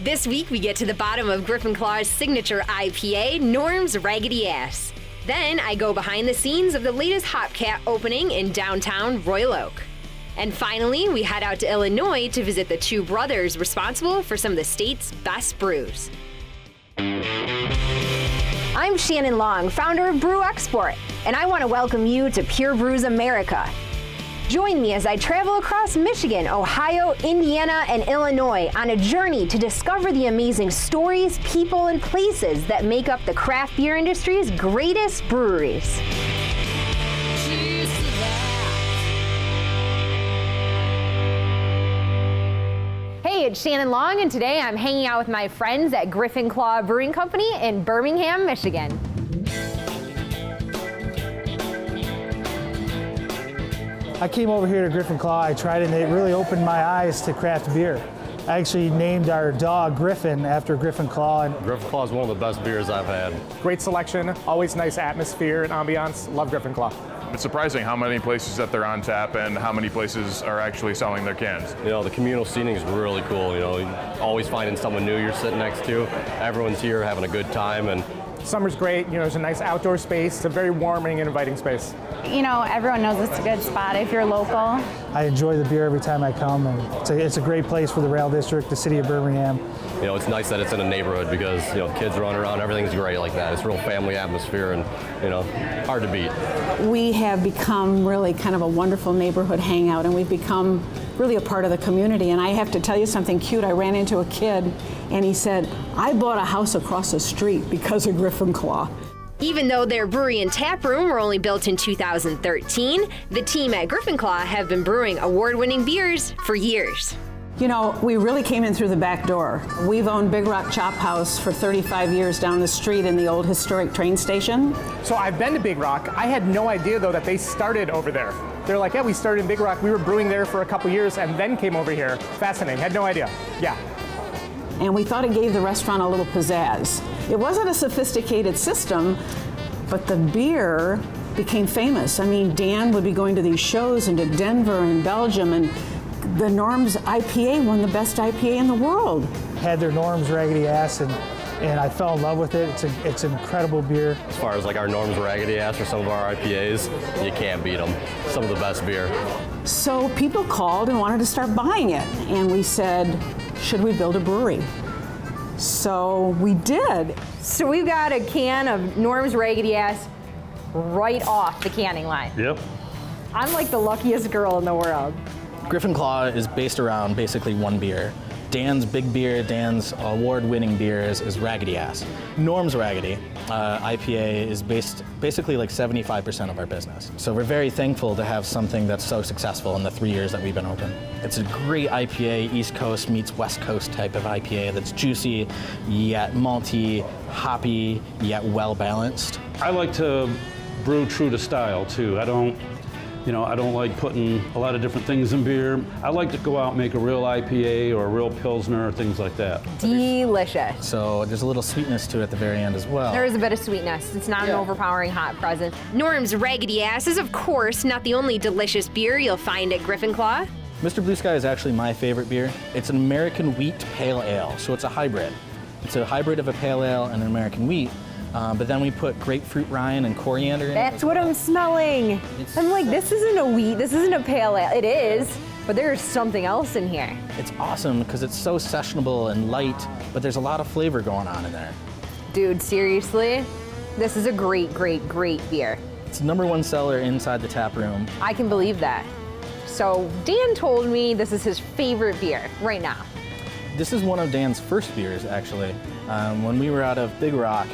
This week, we get to the bottom of Griffin Claw's signature IPA, Norm's Raggedy Ass. Then I go behind the scenes of the latest Hopcat opening in downtown Royal Oak. And finally, we head out to Illinois to visit the two brothers responsible for some of the state's best brews. I'm Shannon Long, founder of Brew Export, and I want to welcome you to Pure Brews America. Join me as I travel across Michigan, Ohio, Indiana, and Illinois on a journey to discover the amazing stories, people, and places that make up the craft beer industry's greatest breweries. Hey, it's Shannon Long, and today I'm hanging out with my friends at Griffin Claw Brewing Company in Birmingham, Michigan. I came over here to Griffin Claw, I tried it, and it really opened my eyes to craft beer. I actually named our dog Griffin after Griffin Claw. Griffin Claw is one of the best beers I've had. Great selection, always nice atmosphere and ambiance. Love Griffin Claw. It's surprising how many places that they're on tap and how many places are actually selling their cans. You know, the communal seating is really cool. You know, always finding someone new you're sitting next to. Everyone's here having a good time, and Summer's great. You know, there's a nice outdoor space. It's a very warming and inviting space. You know, everyone knows it's a good spot if you're local. I enjoy the beer every time I come, and it's a great place for the Rail District, the city of Birmingham. you know, it's nice that it's in a neighborhood because, you know, kids run around, everything's great like that. It's a real family atmosphere and, you know, hard to beat. We have become really kind of a wonderful neighborhood hangout, and we've become really a part of the community. And I have to tell you something cute. I ran into a kid and he said, I bought a house across the street because of Griffin Claw. Even though their brewery and tap room were only built in 2013, the team at Griffin Claw have been brewing award-winning beers for years. You know, we really came in through the back door. We've owned Big Rock Chop House for 35 years down the street in the old historic train station. So I've been to Big Rock. I had no idea, though, that they started over there. They're like, yeah, we started in Big Rock. We were brewing there for a couple years and then came over here. Fascinating. Had no idea. Yeah. And we thought it gave the restaurant a little pizzazz. It wasn't a sophisticated system, but the beer became famous. I mean, Dan would be going to these shows into Denver and Belgium, and the Norm's IPA won the best IPA in the world. Had their Norm's Raggedy Ass, and I fell in love with it. It's an incredible beer. As far as like our Norm's Raggedy Ass or some of our IPAs, you can't beat them. Some of the best beer. So people called and wanted to start buying it, and we said, should we build a brewery? So we did. So we've got a can of Norm's Raggedy Ass right off the canning line. Yep. I'm like the luckiest girl in the world. Griffin Claw is based around basically one beer. Dan's big beer, Dan's award-winning beer is Raggedy Ass. Norm's Raggedy IPA is basically like 75% of our business. So we're very thankful to have something that's so successful in the 3 years that we've been open. It's a great IPA, East Coast meets West Coast type of IPA that's juicy, yet malty, hoppy, yet well-balanced. I like to brew true to style too. I don't like putting a lot of different things in beer. I like to go out and make a real IPA or a real Pilsner or things like that. Delicious. So there's a little sweetness to it at the very end as well. There is a bit of sweetness. It's not an overpowering hot present. Norm's Raggedy Ass is, of course, not the only delicious beer you'll find at Griffin Claw. Mr. Blue Sky is actually my favorite beer. It's an American wheat pale ale, so it's a hybrid. It's a hybrid of a pale ale and an American wheat. But then we put grapefruit rind and coriander in it. That's what I'm smelling. I'm like, this isn't a wheat, this isn't a pale ale. It is, but there's something else in here. It's awesome because it's so sessionable and light, but there's a lot of flavor going on in there. Dude, seriously, this is a great, great, great beer. It's the #1 seller inside the tap room. I can believe that. So Dan told me this is his favorite beer right now. This is one of Dan's first beers, actually. When we were out of Big Rock,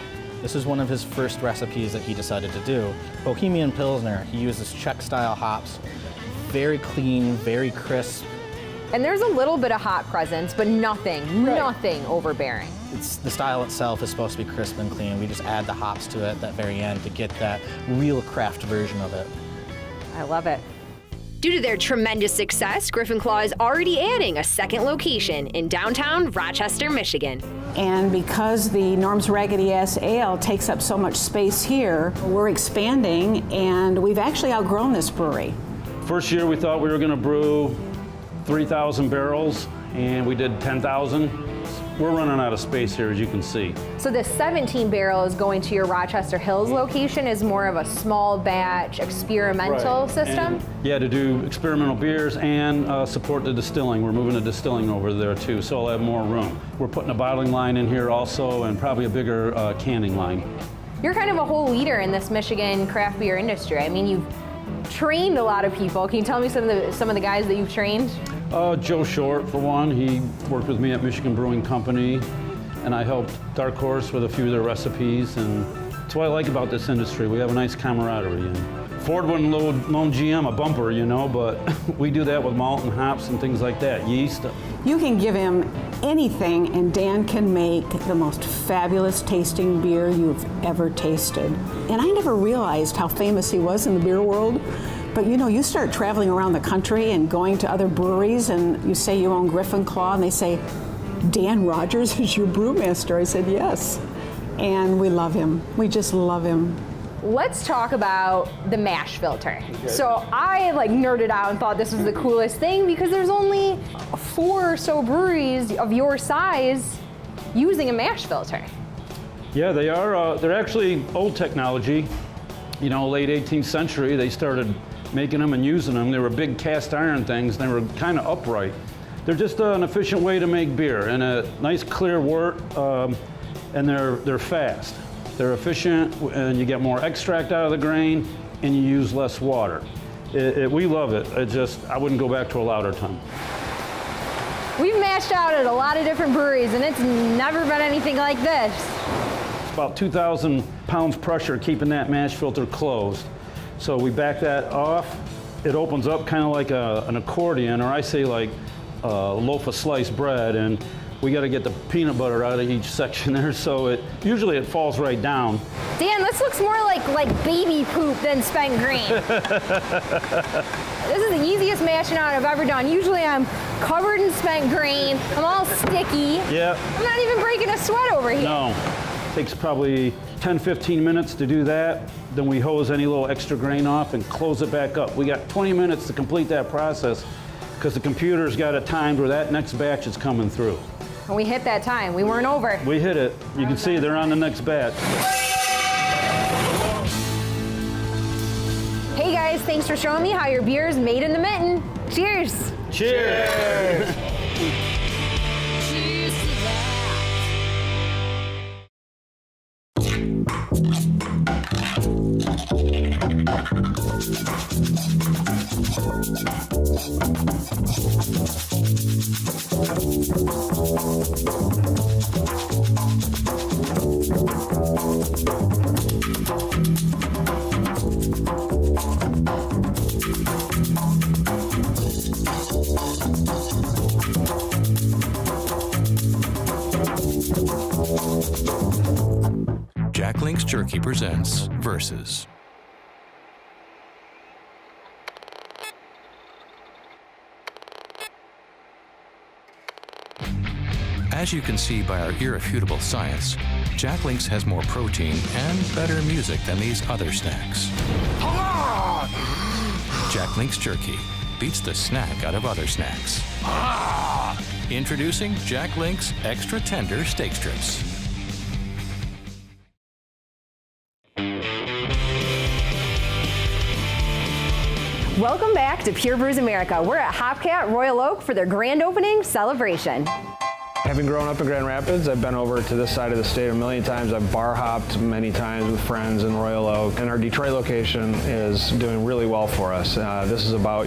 this is one of his first recipes that he decided to do. Bohemian Pilsner. He uses Czech-style hops. Very clean, very crisp. And there's a little bit of hot presence, but nothing overbearing. The style itself is supposed to be crisp and clean. We just add the hops to it at that very end to get that real craft version of it. I love it. Due to their tremendous success, Griffin Claw is already adding a second location in downtown Rochester, Michigan. And because the Norm's Raggedy Ass Ale takes up so much space here, we're expanding, and we've actually outgrown this brewery. First year we thought we were going to brew 3,000 barrels, and we did 10,000. we're running out of space here, as you can see. So the 17 barrels going to your Rochester Hills location is more of a small batch experimental system? And, yeah, to do experimental beers and support the distilling. We're moving the distilling over there too, so I'll have more room. We're putting a bottling line in here also, and probably a bigger canning line. You're kind of a whole leader in this Michigan craft beer industry. I mean, you've trained a lot of people. Can you tell me some of the guys that you've trained? Joe Short, for one. He worked with me at Michigan Brewing Company, and I helped Dark Horse with a few of their recipes, and that's what I like about this industry. We have a nice camaraderie. And Ford wouldn't loan GM a bumper, you know, but we do that with malt and hops and things like that, yeast. You can give him anything, and Dan can make the most fabulous tasting beer you've ever tasted. And I never realized how famous he was in the beer world. But you know, you start traveling around the country and going to other breweries, and you say you own Griffin Claw, and they say, Dan Rogers is your brewmaster. I said, yes. And we love him. We just love him. Let's talk about the mash filter. Okay. So I nerded out and thought this was the coolest thing because there's only 4 or so breweries of your size using a mash filter. Yeah, they are. They're actually old technology. You know, late 18th century, they started making them and using them. They were big cast iron things, and they were kind of upright. They're just an efficient way to make beer, and a nice clear wort, and they're fast. They're efficient, and you get more extract out of the grain, and you use less water. We love it. I wouldn't go back to a louder ton. We've mashed out at a lot of different breweries, and it's never been anything like this. It's about 2,000 pounds pressure keeping that mash filter closed. So we back that off. It opens up kind of like an accordion, or I say like a loaf of sliced bread, and we got to get the peanut butter out of each section there, so usually it falls right down. Dan, this looks more like baby poop than spent grain. This is the easiest mashing out I've ever done. Usually I'm covered in spent grain, I'm all sticky. Yeah. I'm not even breaking a sweat over here. No. Takes probably 10-15 minutes to do that. Then we hose any little extra grain off and close it back up. We got 20 minutes to complete that process because the computer's got it timed where that next batch is coming through. And we hit that time. We weren't over. We hit it. You can see they're on the next batch. Hey guys, thanks for showing me how your beer is made in the mitten. Cheers. Cheers. Jack Link's Jerky presents Versus. As you can see by our irrefutable science, Jack Link's has more protein and better music than these other snacks. Jack Link's Jerky beats the snack out of other snacks. Introducing Jack Link's Extra Tender Steak Strips. Welcome back to Pure Brews America. We're at Hopcat Royal Oak for their grand opening celebration. Having grown up in Grand Rapids, I've been over to this side of the state a million times. I've bar hopped many times with friends in Royal Oak, and our Detroit location is doing really well for us. This is about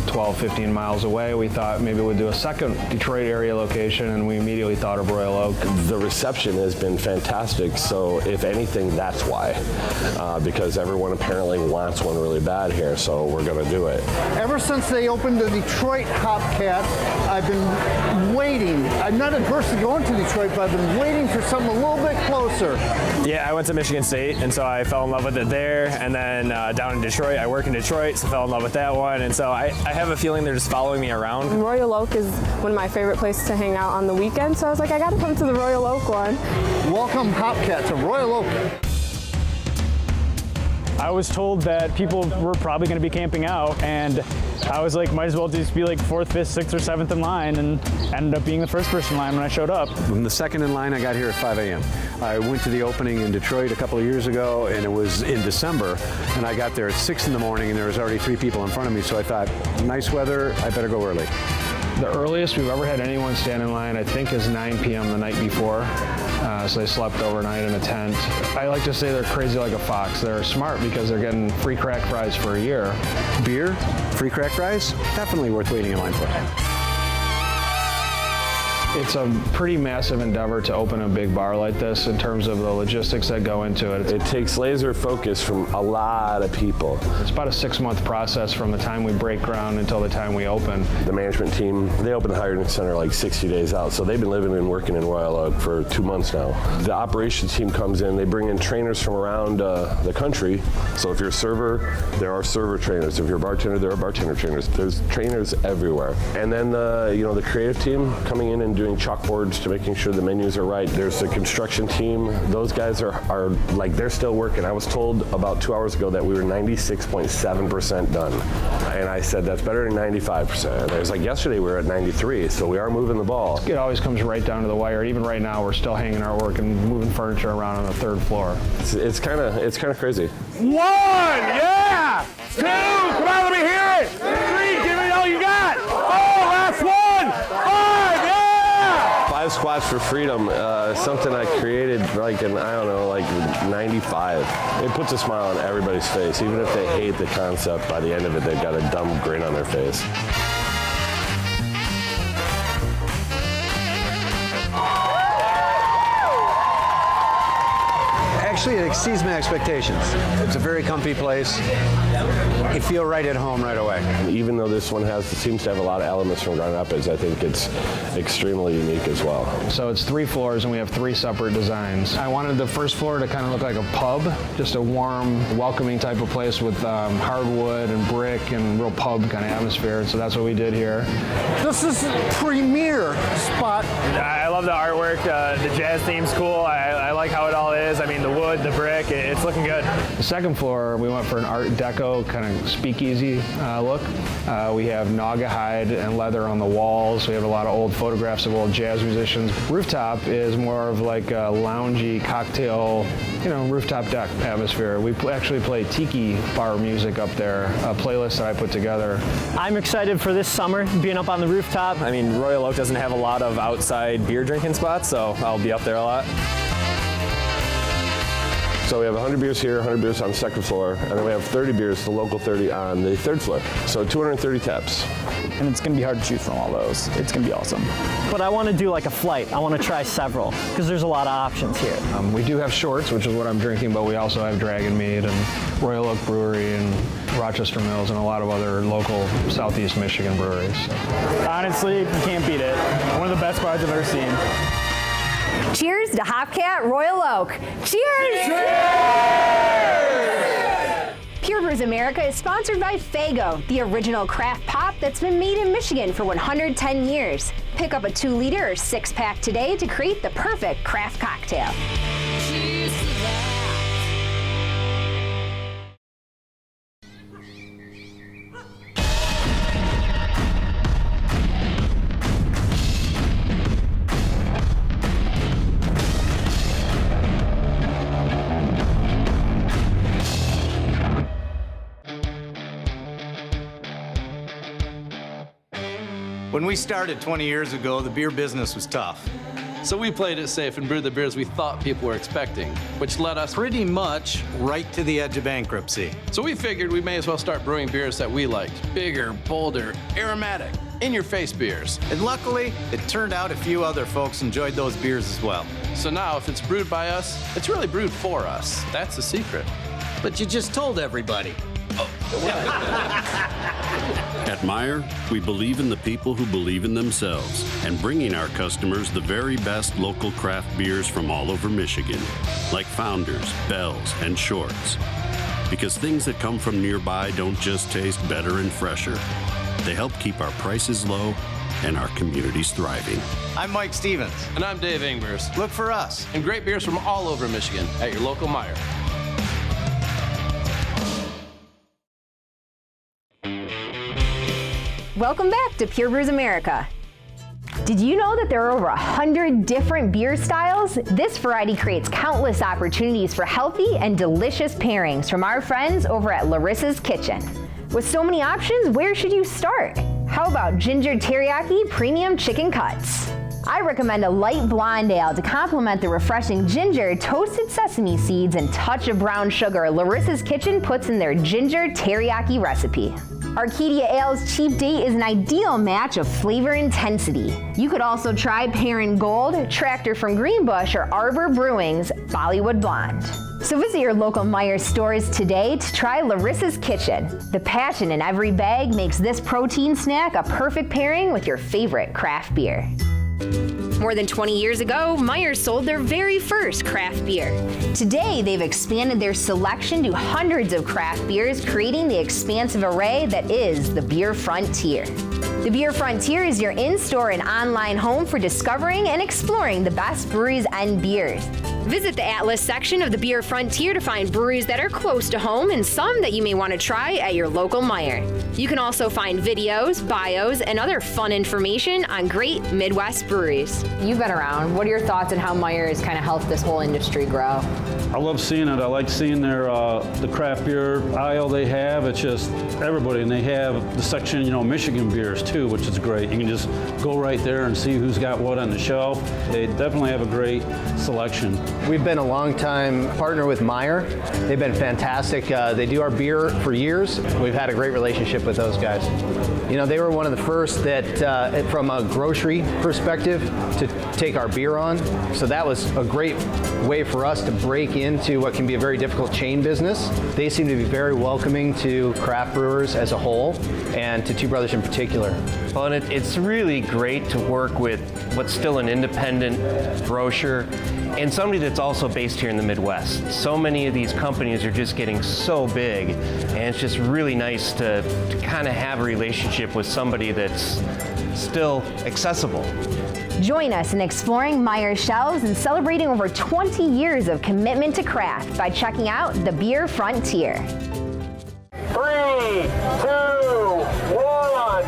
12, 15 miles away. We thought maybe we'd do a second Detroit area location, and we immediately thought of Royal Oak. The reception has been fantastic, so if anything, that's why. Because everyone apparently wants one really bad here, so we're going to do it. Ever since they opened the Detroit Hopcat, I've been waiting. I'm not adverse to going to Detroit, but I've been waiting for something a little bit closer. Yeah, I went to Michigan State, and so I fell in love with it there. And then down in Detroit, I work in Detroit, so fell in love with that one. And so I have a feeling they're just following me around. Royal Oak is one of my favorite places to hang out on the weekend, so I was like, I gotta come to the Royal Oak one. Welcome, Hopcat, to Royal Oak. I was told that people were probably going to be camping out, and I was like, might as well just be like 4th, 5th, 6th, or 7th in line, and ended up being the first person in line when I showed up. I'm the second in line. I got here at 5 a.m. I went to the opening in Detroit a couple of years ago, and it was in December, and I got there at 6 in the morning, and there was already 3 people in front of me, so I thought, nice weather, I better go early. The earliest we've ever had anyone stand in line, I think, is 9 p.m. the night before. So they slept overnight in a tent. I like to say they're crazy like a fox. They're smart because they're getting free crack fries for a year. Beer, free crack fries, definitely worth waiting in line for. It's a pretty massive endeavor to open a big bar like this in terms of the logistics that go into it. It takes laser focus from a lot of people. It's about a 6-month process from the time we break ground until the time we open. The management team, they open the hiring center like 60 days out, so they've been living and working in Royal Oak for 2 months now. The operations team comes in, they bring in trainers from around the country. So if you're a server, there are server trainers. If you're a bartender, there are bartender trainers. There's trainers everywhere. And then the creative team coming in and doing chalkboards to making sure the menus are right. There's the construction team. Those guys are like, they're still working. I was told about 2 hours ago that we were 96.7% done. And I said, that's better than 95%. And I was like, yesterday we were at 93, so we are moving the ball. It always comes right down to the wire. Even right now, we're still hanging our work and moving furniture around on the 3rd floor. It's kind of crazy. 1, yeah! 2, come on, let me hear it! 3, give me all you got! 4, last 1! 5, yeah! 5 squats for freedom, something I created like in, I don't know, like 95. It puts a smile on everybody's face. Even if they hate the concept, by the end of it, they've got a dumb grin on their face. Actually, it exceeds my expectations. It's a very comfy place. You feel right at home right away. And even though this one seems to have a lot of elements from Grand Rapids, I think it's extremely unique as well. So it's 3 floors and we have 3 separate designs. I wanted the first floor to kind of look like a pub, just a warm, welcoming type of place with hardwood and brick and real pub kind of atmosphere. So that's what we did here. This is a premier spot. I love the artwork. The jazz theme's cool. I like how it all is. I mean, the wood, the brick, it's looking good. The 2nd floor, we went for an Art Deco kind of speakeasy look. We have Naga hide and leather on the walls. We have a lot of old photographs of old jazz musicians. Rooftop is more of like a loungy cocktail, rooftop deck atmosphere. We actually play tiki bar music up there, a playlist that I put together. I'm excited for this summer, being up on the rooftop. I mean, Royal Oak doesn't have a lot of outside beer drinking spots, so I'll be up there a lot. So we have 100 beers here, 100 beers on the 2nd floor, and then we have 30 beers, the local 30 on the 3rd floor. So 230 taps. And it's going to be hard to choose from all those. It's going to be awesome. But I want to do like a flight. I want to try several, because there's a lot of options here. We do have shorts, which is what I'm drinking, but we also have Dragon Mead and Royal Oak Brewery and Rochester Mills and a lot of other local Southeast Michigan breweries. Honestly, you can't beat it. One of the best bars I've ever seen. Cheers to Hopcat Royal Oak. Cheers! Cheers! Pure Brews America is sponsored by Faygo, the original craft pop that's been made in Michigan for 110 years. Pick up a 2-liter or 6-pack today to create the perfect craft cocktail. Cheers to that. When we started 20 years ago, the beer business was tough. So we played it safe and brewed the beers we thought people were expecting, which led us pretty much right to the edge of bankruptcy. So we figured we may as well start brewing beers that we liked. Bigger, bolder, aromatic, in-your-face beers. And luckily, it turned out a few other folks enjoyed those beers as well. So now if it's brewed by us, it's really brewed for us. That's the secret. But you just told everybody. At Meijer, we believe in the people who believe in themselves and bringing our customers the very best local craft beers from all over Michigan, like Founders, Bell's, and Shorts. Because things that come from nearby don't just taste better and fresher. They help keep our prices low and our communities thriving. I'm Mike Stevens. And I'm Dave Ingvers. Look for us. And great beers from all over Michigan at your local Meijer. Welcome back to Pure Brews America. Did you know that there are over 100 different beer styles? This variety creates countless opportunities for healthy and delicious pairings from our friends over at Larissa's Kitchen. With so many options, where should you start? How about ginger teriyaki premium chicken cuts? I recommend a light blonde ale to complement the refreshing ginger, toasted sesame seeds, and touch of brown sugar Larissa's Kitchen puts in their ginger teriyaki recipe. Arcadia Ale's Cheap Date is an ideal match of flavor intensity. You could also try Perrin Gold, Tractor from Greenbush, or Arbor Brewing's Bollywood Blonde. So visit your local Meijer stores today to try Larissa's Kitchen. The passion in every bag makes this protein snack a perfect pairing with your favorite craft beer. More than 20 years ago, Meijer sold their very first craft beer. Today, they've expanded their selection to hundreds of craft beers, creating the expansive array that is the Beer Frontier. The Beer Frontier is your in-store and online home for discovering and exploring the best breweries and beers. Visit the Atlas section of the Beer Frontier to find breweries that are close to home and some that you may want to try at your local Meijer. You can also find videos, bios, and other fun information on great Midwest breweries. You've been around. What are your thoughts on how Meijer has kind of helped this whole industry grow? I love seeing it. I like seeing their the craft beer aisle they have. It's just everybody, and they have the section, Michigan beers too, which is great. You can just go right there and see who's got what on the shelf. They definitely have a great selection. We've been a long time partner with Meijer. They've been fantastic. They do our beer for years. We've had a great relationship with those guys. They were one of the first that, from a grocery perspective, to take our beer on. So that was a great way for us to break into what can be a very difficult chain business. They seem to be very welcoming to craft brewers as a whole, and to Two Brothers in particular. Well, and it's really great to work with what's still an independent grocer and somebody that's also based here in the Midwest. So many of these companies are just getting so big, and it's just really nice to kind of have a relationship with somebody that's still accessible. Join us in exploring Meijer's shelves and celebrating over 20 years of commitment to craft by checking out the Beer Frontier. 3, 2, 1,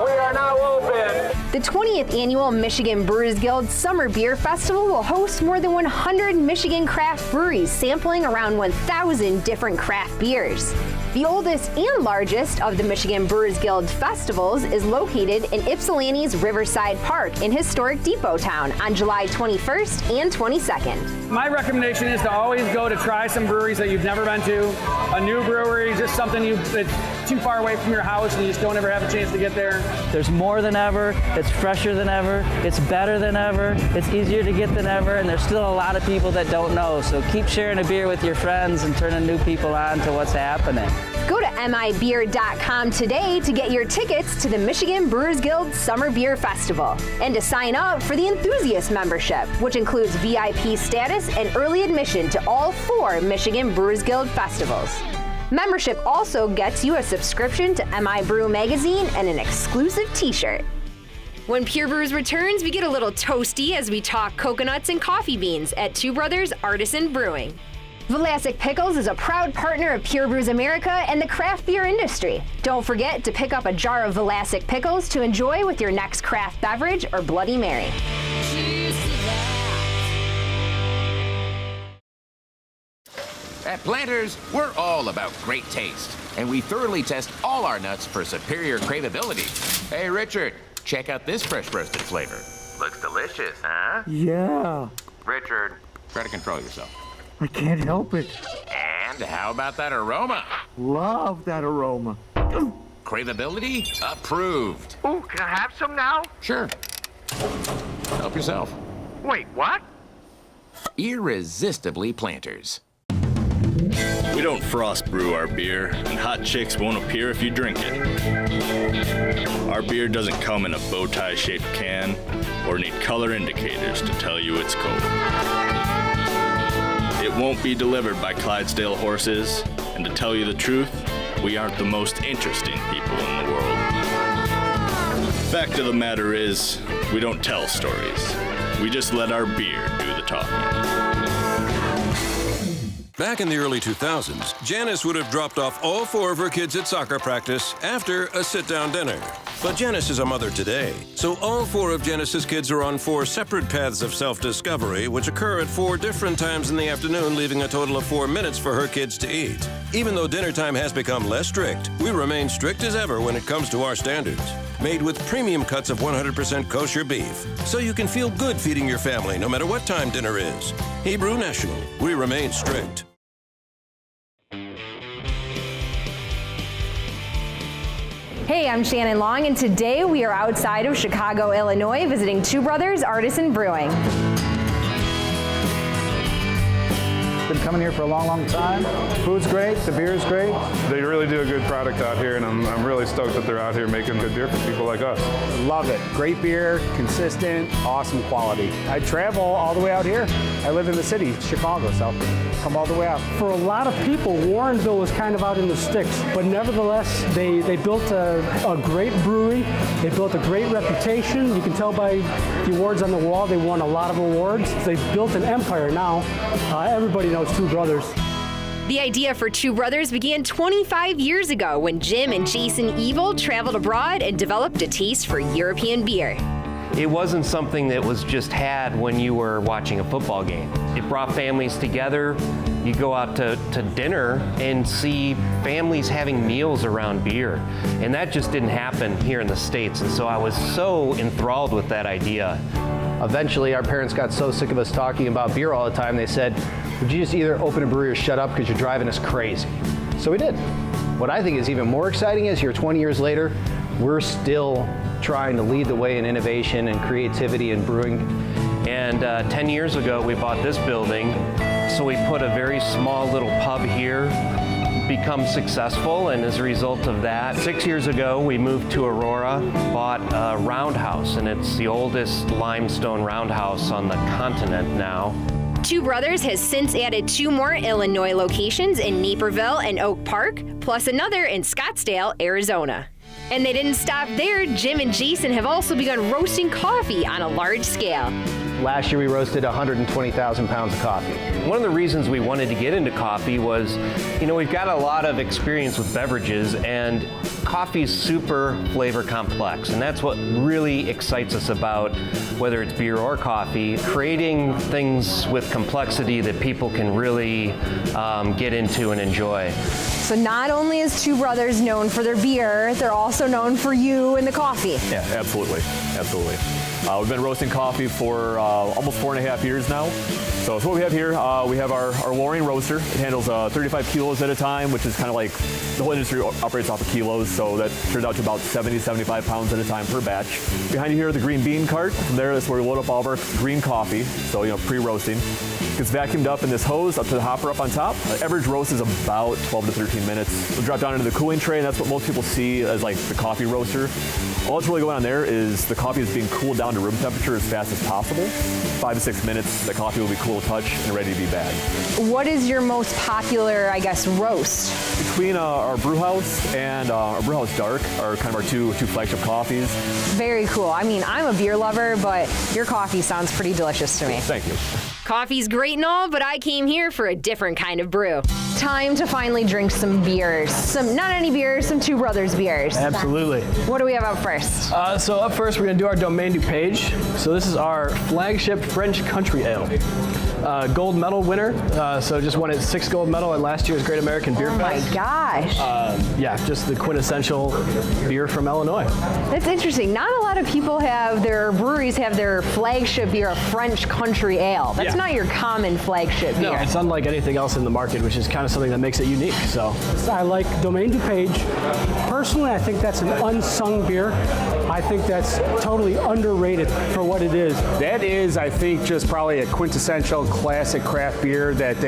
we are now open. The 20th annual Michigan Brewers Guild Summer Beer Festival will host more than 100 Michigan craft breweries sampling around 1,000 different craft beers. The oldest and largest of the Michigan Brewers Guild festivals is located in Ypsilanti's Riverside Park in historic Depot Town on July 21st and 22nd. My recommendation is to always go to try some breweries that you've never been to. A new brewery, just something that's too far away from your house and you just don't ever have a chance to get there. There's more than ever, it's fresher than ever, it's better than ever, it's easier to get than ever, and there's still a lot of people that don't know. So keep sharing a beer with your friends and turning new people on to what's happening. Go to mibeer.com today to get your tickets to the Michigan Brewers Guild Summer Beer Festival and to sign up for the Enthusiast membership, which includes VIP status and early admission to all 4 Michigan Brewers Guild festivals. Membership also gets you a subscription to MI Brew magazine and an exclusive t-shirt. When Pure Brews returns, we get a little toasty as we talk coconuts and coffee beans at Two Brothers Artisan Brewing. Vlasic Pickles is a proud partner of Pure Brews America and the craft beer industry. Don't forget to pick up a jar of Vlasic Pickles to enjoy with your next craft beverage or Bloody Mary. At Planters, we're all about great taste, and we thoroughly test all our nuts for superior craveability. Hey, Richard, check out this fresh roasted flavor. Looks delicious, huh? Yeah. Richard, try to control yourself. I can't help it. And how about that aroma? Love that aroma. Craveability approved. Ooh, can I have some now? Sure. Help yourself. Wait, what? Irresistibly Planters. We don't frost brew our beer, and hot chicks won't appear if you drink it. Our beer doesn't come in a bow tie shaped can or need color indicators to tell you it's cold. It won't be delivered by Clydesdale horses, and to tell you the truth, we aren't the most interesting people in the world. Fact of the matter is, we don't tell stories. We just let our beer do the talking. Back in the early 2000s, Janice would have dropped off all 4 of her kids at soccer practice after a sit-down dinner. But Janice is a mother today, so all 4 of Janice's kids are on 4 separate paths of self-discovery, which occur at 4 different times in the afternoon, leaving a total of 4 minutes for her kids to eat. Even though dinner time has become less strict, we remain strict as ever when it comes to our standards. Made with premium cuts of 100% kosher beef, so you can feel good feeding your family no matter what time dinner is. Hebrew National, we remain strict. Hey, I'm Shannon Long, and today we are outside of Chicago, Illinois, visiting Two Brothers Artisan Brewing. Been coming here for a long time. Food's great, the beer's great. They really do a good product out here, and I'm really stoked that they're out here making good beer for people like us. Love it. Great beer, consistent, awesome quality. I travel all the way out here. I live in the city, Chicago, so come all the way out. For a lot of people, Warrenville was kind of out in the sticks, but nevertheless, they built a great brewery. They built a great reputation. You can tell by the awards on the wall, they won a lot of awards. They built an empire now. Everybody knows Two Brothers. The idea for Two Brothers began 25 years ago when Jim and Jason Evil traveled abroad and developed a taste for European beer. It wasn't something that was just had when you were watching a football game. It brought families together. You go out to dinner and see families having meals around beer. And that just didn't happen here in the States. And so I was so enthralled with that idea. Eventually, our parents got so sick of us talking about beer all the time, they said, would you just either open a brewery or shut up because you're driving us crazy? So we did. What I think is even more exciting is here 20 years later, we're still trying to lead the way in innovation and creativity in brewing. And 10 years ago, we bought this building. So we put a very small little pub here, become successful, and as a result of that, 6 years ago, we moved to Aurora, bought a roundhouse, and it's the oldest limestone roundhouse on the continent now. Two Brothers has since added 2 more Illinois locations in Naperville and Oak Park, plus another in Scottsdale, Arizona. And they didn't stop there. Jim and Jason have also begun roasting coffee on a large scale. Last year we roasted 120,000 pounds of coffee. One of the reasons we wanted to get into coffee was, we've got a lot of experience with beverages, and coffee's super flavor complex, and that's what really excites us about whether it's beer or coffee, creating things with complexity that people can really get into and enjoy. So not only is Two Brothers known for their beer, they're also known for you and the coffee. Yeah, absolutely. We've been roasting coffee for almost 4.5 years now. So what we have here, we have our Lorraine roaster. It handles 35 kilos at a time, which is kind of like the whole industry operates off of kilos, so that turns out to about 70, 75 pounds at a time per batch. Behind you here, the green bean cart. From there, that's where we load up all of our green coffee, so pre-roasting. Gets vacuumed up in this hose up to the hopper up on top. The average roast is about 12 to 13 minutes. We'll drop down into the cooling tray, and that's what most people see as like the coffee roaster. All that's really going on there is the coffee is being cooled down to room temperature as fast as possible. 5 to 6 minutes, the coffee will be cool to touch and ready to be bagged. What is your most popular, roast? Between our brew house and our brew house dark are kind of our two flagship coffees. Very cool. I'm a beer lover, but your coffee sounds pretty delicious to me. Thank you. Coffee's great and all, but I came here for a different kind of brew. Time to finally drink some beers. Not any beers, some Two Brothers beers. Absolutely. What do we have up first? So up first, we're going to do our Domaine du Page. So this is our flagship French country ale. Gold medal winner, so just won its 6th gold medal at last year's Great American Beer Fest. Oh my gosh. Yeah, just the quintessential beer from Illinois. That's interesting. Not a lot of people breweries have their flagship beer a French country ale. That's not your common flagship beer. No, it's unlike anything else in the market, which is kind of something that makes it unique. So I like Domaine du Page. Personally, I think that's an unsung beer. I think that's totally underrated for what it is. That is, I think, just probably a quintessential classic craft beer that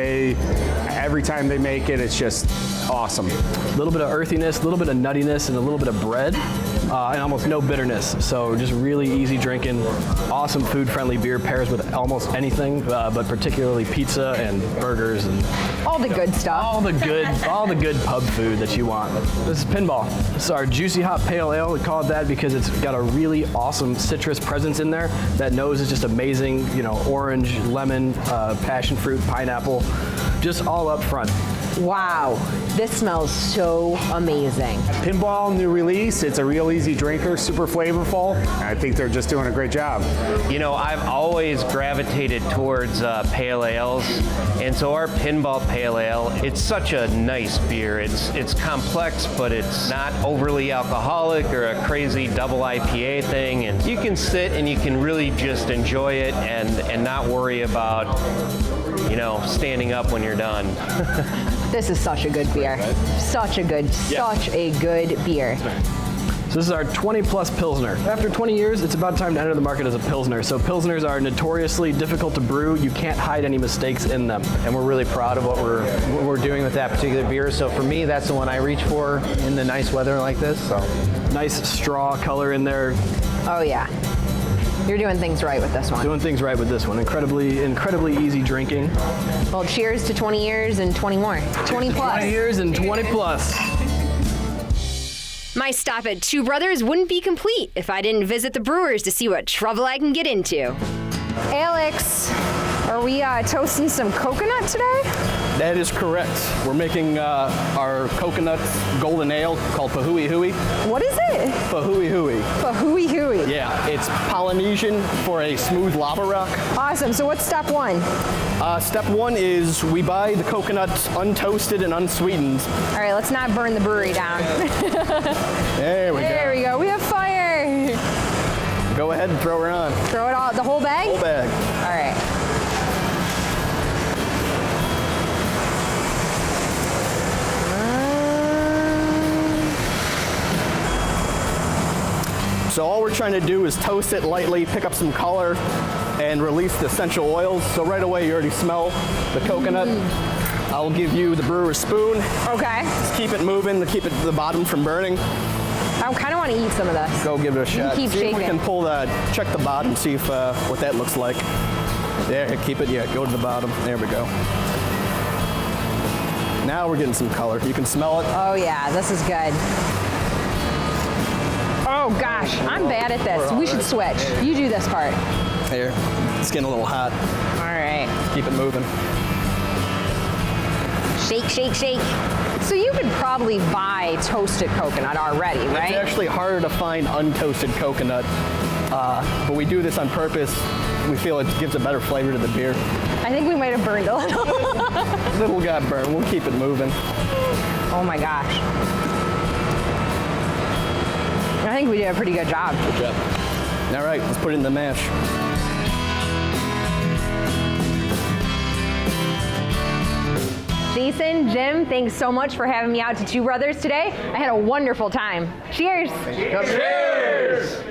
every time they make it, it's just awesome. A little bit of earthiness, a little bit of nuttiness, and a little bit of bread, and almost no bitterness. So just really easy drinking, awesome food-friendly beer, pairs with almost anything, but particularly pizza and burgers and all the good stuff. All the good pub food that you want. This is Pinball. This is our Juicy Hop Pale Ale. We call it that because it's got a really awesome citrus presence in there. That nose is just amazing. Orange, lemon, passion fruit, pineapple, just all up front. Wow, this smells so amazing. Pinball, new release. It's a real easy drinker, super flavorful. I think they're just doing a great job. You know, I've always gravitated towards pale ales, and so our Pinball Pale Ale, it's such a nice beer. It's complex, but it's not overly alcoholic or a crazy double IPA thing, and you can sit and you can really just enjoy it and not worry about, you know, standing up when you're done. This is such a good beer. Such a good beer. So this is our 20-plus Pilsner. After 20 years, it's about time to enter the market as a Pilsner. So Pilsners are notoriously difficult to brew. You can't hide any mistakes in them. And we're really proud of what we're doing with that particular beer. So for me, that's the one I reach for in the nice weather like this. So nice straw color in there. Oh yeah. You're doing things right with this one. Doing things right with this one. Incredibly easy drinking. Well, cheers to 20 years and 20 more. 20 plus. 20 years and 20 plus. My stop at Two Brothers wouldn't be complete if I didn't visit the brewers to see what trouble I can get into. Alex, are we toasting some coconut today? That is correct. We're making our coconut golden ale called Pahui Hui. What is it? Pahui Hui. Pahui Hui. Yeah, it's Polynesian for a smooth lava rock. Awesome. So what's step one? Step one is we buy the coconut untoasted and unsweetened. All right, let's not burn the brewery down. There we go. There we go. We have fire. Go ahead and throw her on. Throw it all, the whole bag? Whole bag. All right. So all we're trying to do is toast it lightly, pick up some color, and release the essential oils. So right away you already smell the coconut. I'll give you the brewer's spoon. Okay. Just keep it moving to keep the bottom from burning. I kind of want to eat some of this. Go give it a shot. Keep see shaking. if we can check the bottom, see if what that looks like. There, keep it, go to the bottom. There we go. Now we're getting some color. You can smell it. Oh yeah, this is good. Oh gosh, I'm bad at this. We should switch. You do this part. Here, it's getting a little hot. All right. Keep it moving. Shake, shake, shake. So you could probably buy toasted coconut already, right? It's actually harder to find untoasted coconut, but we do this on purpose. We feel it gives a better flavor to the beer. I think we might have burned a little. Little got burned. We'll keep it moving. Oh my gosh. I think we did a pretty good job. Good job. All right, let's put it in the mash. Jason, Jim, thanks so much for having me out to Two Brothers today. I had a wonderful time. Cheers. Cheers.